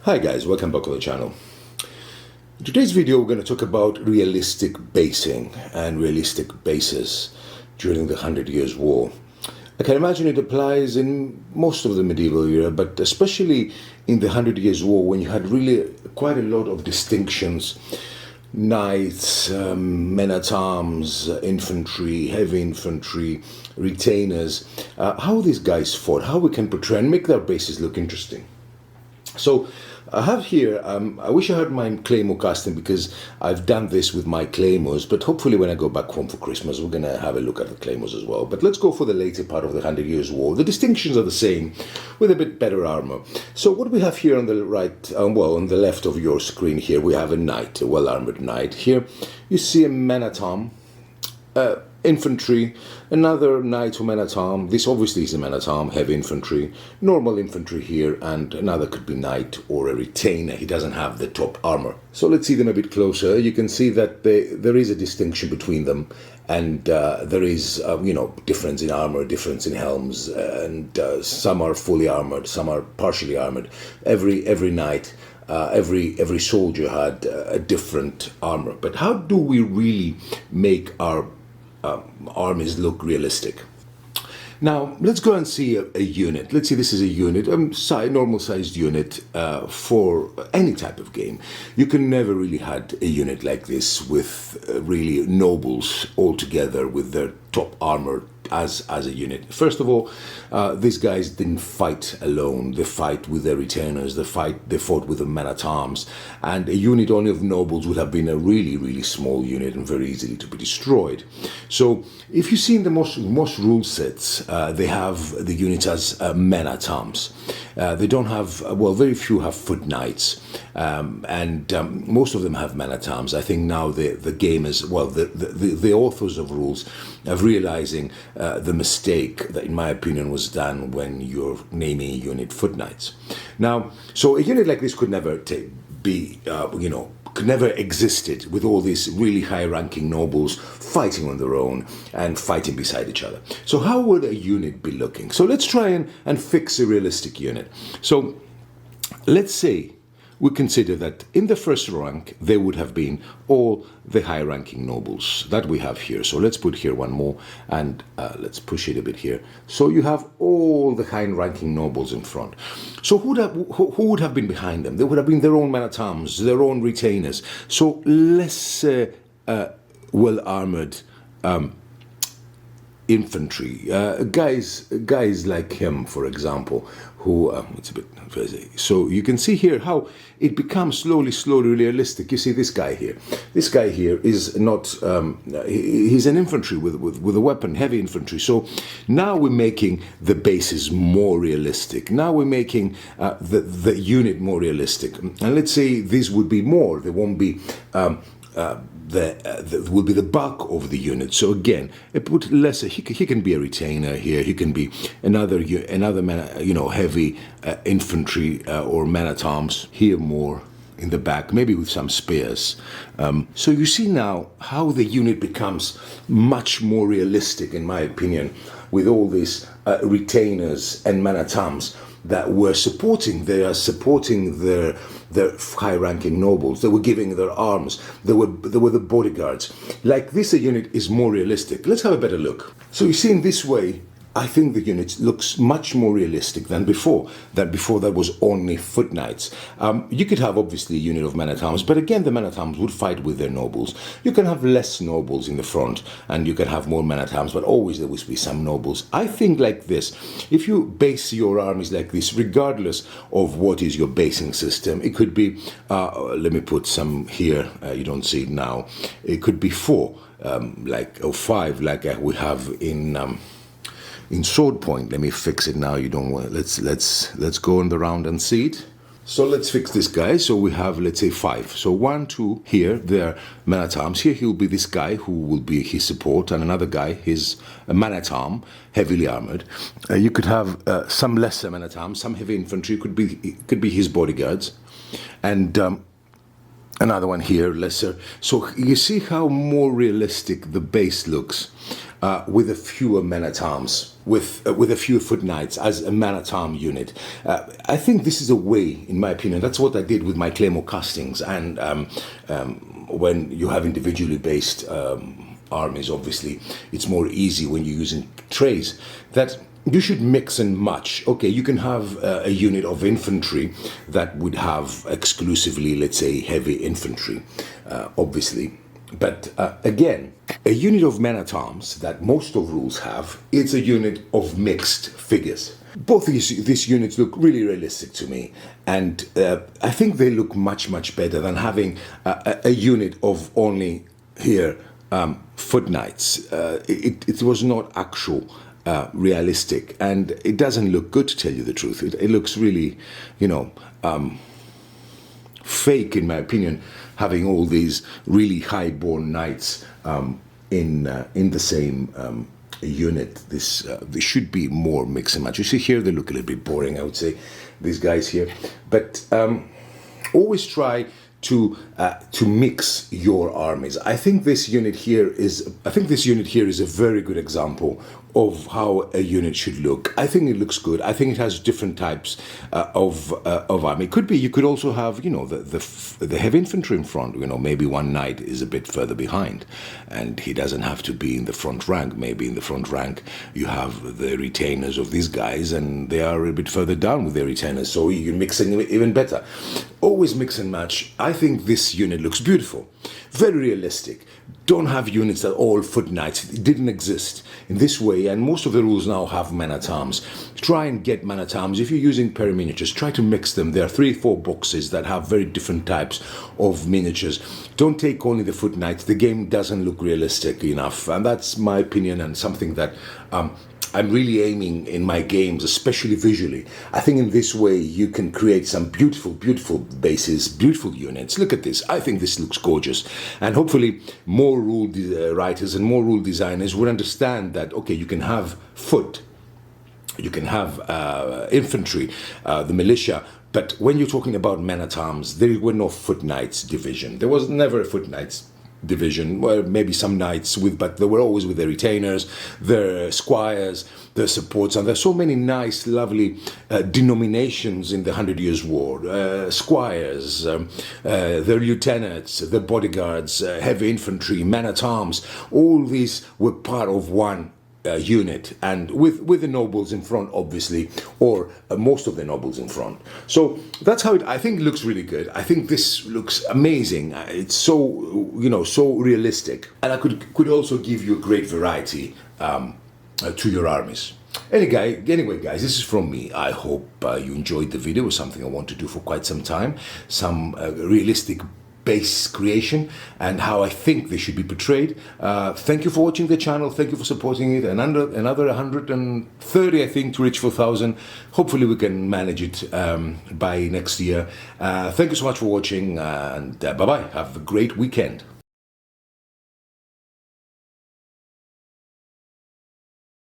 Hi guys, welcome back to the channel. In today's video we're going to talk about realistic basing and realistic bases during the 100 Years' War. I can imagine it applies in most of the medieval era, but especially in the 100 Years' War when you had really quite a lot of distinctions. Knights, men-at-arms, infantry, heavy infantry, retainers. How these guys fought, how we can portray and make their bases look interesting. So I have here, I wish I had my Claymore casting because I've done this with my Claymores, but hopefully when I go back home for Christmas, we're going to have a look at the Claymores as well. But let's go for the later part of the 100 Years' War. The distinctions are the same, with a bit better armor. So what we have here on the right, on the left of your screen here, we have a knight, a well-armored knight. Here you see a man-at-arm, infantry, another knight or man-at-arm. This obviously is a man-at-arm, heavy infantry, normal infantry here, and another could be knight or a retainer. He doesn't have the top armor. So let's see them a bit closer. You can see that there is a distinction between them, and there is, difference in armor, difference in helms, and some are fully armored, some are partially armored. Every knight, every soldier had a different armor. But how do we really make our armies look realistic? Now let's go and see a unit. Let's see, this is a unit, normal sized unit for any type of game. You can never really had a unit like this with really nobles all together with their top armor as a unit. First of all, these guys didn't fight alone. They fight with their retainers. They fought with the men-at-arms, and a unit only of nobles would have been a really small unit and very easily to be destroyed. So if you see in the most rule sets, they have the units as men-at-arms. They don't have, very few have foot knights, and most of them have men-at-arms. I think now the gamers, the authors of rules are realizing the mistake that, in my opinion, was done when you're naming a unit foot knights. Now, so a unit like this could never could never existed with all these really high-ranking nobles fighting on their own and fighting beside each other. So how would a unit be looking? So let's try and fix a realistic unit. So let's say we consider that in the first rank there would have been all the high-ranking nobles that we have here. So let's put here one more, and let's push it a bit here. So you have all the high-ranking nobles in front. So who would have been behind them? They would have been their own men-at-arms, their own retainers. So less well-armored infantry, guys like him, for example, who it's a bit fuzzy. So you can see here how it becomes slowly realistic. You see this guy here. This guy here is not. He's an infantry with a weapon, heavy infantry. So now we're making the bases more realistic. Now we're making the unit more realistic. And let's say this would be more. There won't be. Will be the bulk of the unit. So again, it put lesser. He can be a retainer here. He can be another man, heavy infantry or man-at-arms. Here more in the back, maybe with some spears. So you see now how the unit becomes much more realistic, in my opinion, with all these retainers and man-at-arms that were supporting. They are supporting their high-ranking nobles. They were giving their arms. They were the bodyguards. Like this, a unit is more realistic. Let's have a better look. So you see, in this way, I think the unit looks much more realistic than before. That was only foot knights. You could have obviously a unit of men-at-arms, but again the men-at-arms would fight with their nobles. You can have less nobles in the front, and you can have more men-at-arms, but always there will be some nobles. I think like this, if you base your armies like this, regardless of what is your basing system, it could be, let me put some here, you don't see it now, it could be 4, or 5, like we have in sword point. Let me fix it now. You don't want. Let's go on the round and see it. So let's fix this guy. So we have, let's say, 5. So 1, 2 here. They're man-at-arms. Here he'll be this guy who will be his support, and another guy, his man-at-arm, heavily armored. You could have some lesser man-at-arms, some heavy infantry. Could be his bodyguards, and another one here, lesser. So you see how more realistic the base looks. with a fewer men-at-arms, with a fewer foot knights as a man-at-arm unit. I think this is a way, in my opinion, that's what I did with my Claymore castings. And when you have individually based armies, obviously, it's more easy when you're using trays, that you should mix and match. Okay, you can have a unit of infantry that would have exclusively, let's say, heavy infantry, obviously. But again, a unit of men-at-arms that most of rules have, it's a unit of mixed figures. Both these units look really realistic to me, and I think they look much better than having a unit of only here foot knights. It was not actual realistic, and it doesn't look good, to tell you the truth. It looks really, fake, in my opinion, having all these really high-born knights in the same unit. This should be more mix and match. You see here, they look a little bit boring, I would say, these guys here. But always try to mix your armies. I think this unit here is a very good example of how a unit should look. I think it looks good. I think it has different types of army. You could also have, the heavy infantry in front. Maybe one knight is a bit further behind, and he doesn't have to be in the front rank. Maybe in the front rank you have the retainers of these guys, and they are a bit further down with their retainers. So you can mix it even better. Always mix and match. I think this unit looks beautiful, very realistic. Don't have units that are all foot knights. It didn't exist in this way, and most of the rules now have men-at-arms. Try and get men-at-arms. If you're using peri-miniatures, try to mix them. There are 3-4 boxes that have very different types of miniatures. Don't take only the foot knights. The game doesn't look realistic enough, and that's my opinion, and something that I'm really aiming in my games, especially visually. I think in this way you can create some beautiful bases, beautiful units. Look at this. I think this looks gorgeous. And hopefully more rule writers and more rule designers would understand that, okay, you can have foot, you can have infantry, the militia, but when you're talking about men-at-arms, there were no foot knights division. There was never a foot knights division. Well, maybe some knights but they were always with their retainers, their squires, their supports, and there's so many nice, lovely denominations in the 100 Years' War. Squires, their lieutenants, their bodyguards, heavy infantry, men-at-arms, all these were part of one unit, and with the nobles in front, obviously, or most of the nobles in front. So that's how I think it looks really good. I think this looks amazing. It's so so realistic, and I could also give you a great variety to your armies. Anyway, guys, this is from me. I hope you enjoyed the video. It was something I want to do for quite some time. Some realistic base creation and how I think they should be portrayed. Thank you for watching the channel. Thank you for supporting it. And another 130, I think, to reach 4,000. Hopefully we can manage it by next year. Thank you so much for watching, and bye-bye. Have a great weekend.